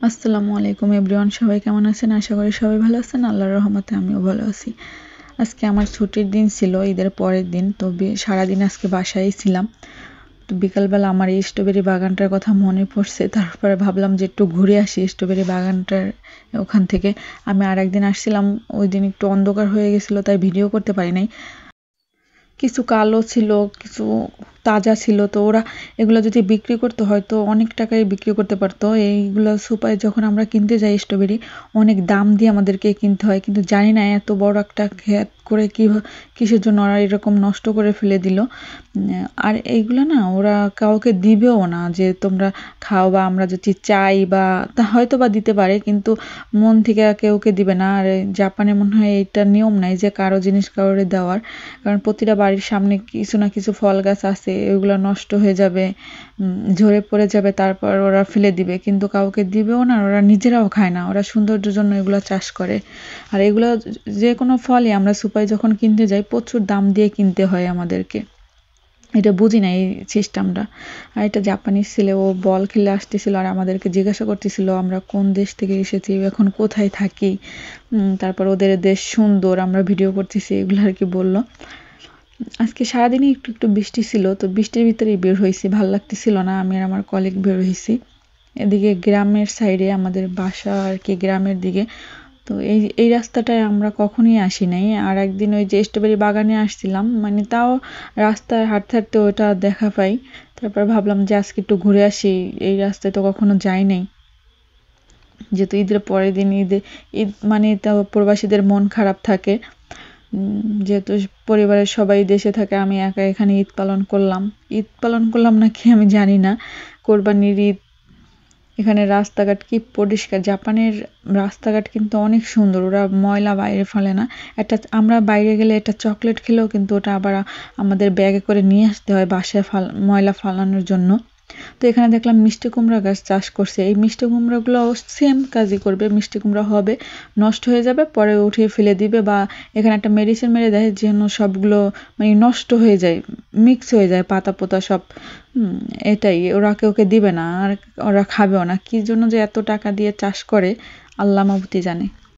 আসসালামু আলাইকুম এভরিওয়ান, সবাই কেমন আছেন? আশা করি সবাই ভালো আছেন। আল্লাহর রহমতে আমিও ভালো আছি। আজকে আমার ছুটির দিন ছিল, ঈদের পরের দিন। তো সারাদিন আজকে বাসায় ছিলাম। তো বিকালবেলা আমার এই স্ট্রবেরি বাগানটার কথা মনে পড়ছে। তারপরে ভাবলাম যে একটু ঘুরে আসি স্ট্রবেরি বাগানটার ওখান থেকে। আমি আর একদিন আসছিলাম, ওই দিন একটু অন্ধকার হয়ে গেছিলো, তাই ভিডিও করতে পারি নাই। কিছু কালো ছিল, কিছু তাজা ছিল। তো ওরা এগুলো যদি বিক্রি করতে হয়তো অনেক টাকায় বিক্রি করতে পারতো। এইগুলো সুপারি যখন আমরা কিনতে যাই স্ট্রবেরি, অনেক দাম দিয়ে আমাদেরকে কিনতে হয়। কিন্তু জানি না এত বড় একটা ক্ষেত করে কিসের জন্য ওরা এরকম নষ্ট করে ফেলে দিল। আর এইগুলো না ওরা কাউকে দিবেও না যে তোমরা খাও, বা আমরা যদি চাই বা তা হয়তো বা দিতে পারে, কিন্তু মন থেকে কেউকে দিবে না। আর জাপানে মনে হয় এইটা নিয়ম নাই যে কারো জিনিস কারোরে দেওয়ার। কারণ প্রতিটা বাড়ির সামনে কিছু না কিছু ফল গাছ আছে, ওইগুলো নষ্ট হয়ে যাবে, ঝরে পড়ে যাবে, তারপর ওরা ফেলে দিবে, কিন্তু কাউকে দিবেও না। ওরা নিজেরাও খায় না, ওরা সৌন্দর্যের জন্য এগুলো চাষ করে। আর এগুলো যে কোনো ফলই আমরা সুপারি যখন কিনতে যাই প্রচুর দাম দিয়ে কিনতে হয় আমাদেরকে। এটা বুঝি না এই সিস্টেমটা। আর এটা জাপানিজ ছেলে, ও বল খেলে আসতেছিল আর আমাদেরকে জিজ্ঞাসা করতেছিল আমরা কোন দেশ থেকে এসেছি, এখন কোথায় থাকি, তারপর ওদের দেশ সুন্দর, আমরা ভিডিও করতেছি, এগুলো আর কি বললো। আজকে সারাদিনই একটু একটু বৃষ্টি ছিল, তো বৃষ্টির ভিতরেই বের হয়েছি, ভালো লাগতেছিল না। আমি আর আমার কলিগ বের হয়েছি এদিকে গ্রামের সাইডে, আমাদের বাসা আর কি গ্রামের দিকে। তো এই রাস্তাটায় আমরা কখনোই আসি নাই। আর একদিন ওই যে স্ট্রবেরি বাগানে আসছিলাম, মানে তাও রাস্তায় হাঁটতে হাঁটতে ওটা দেখা পাই। তারপর ভাবলাম যে আজকে একটু ঘুরে আসি, এই রাস্তায় তো কখনো যাই নাই। যেহেতু ঈদের পরের দিন ঈদ মানে তো প্রবাসীদের মন খারাপ থাকে। যেহেতু পরিবারের সবাই দেশে থাকে, আমি একা এখানে ঈদ পালন করলাম নাকি আমি জানি না। কোরবানির ঈদ। এখানে রাস্তাঘাট কি পরিষ্কার! জাপানের রাস্তাঘাট কিন্তু অনেক সুন্দর, ওরা ময়লা বাইরে ফেলে না। আমরা বাইরে গেলে একটা চকলেট খেলেও কিন্তু ওটা আবার আমাদের ব্যাগে করে নিয়ে আসতে হয় বাসায় ময়লা ফালানোর জন্য। তো এখানে দেখলাম মিষ্টি কুমড়া গাছ চাষ করছে। এই মিষ্টি কুমড়াগুলো সেম কাজই করবে, মিষ্টি কুমড়া হবে, নষ্ট হয়ে যাবে, পরে উঠিয়ে ফেলে দিবে, বা এখানে একটা মেডিসিন মেরে দেয় যেন সবগুলো মানে নষ্ট হয়ে যায়, মিক্স হয়ে যায় পাতা পোতা সব। এটাই, ওরা ওকে দিবে না আর ওরা খাবেও না। কি জন্য যে এত টাকা দিয়ে চাষ করে আল্লাহ মাবুতি জানে।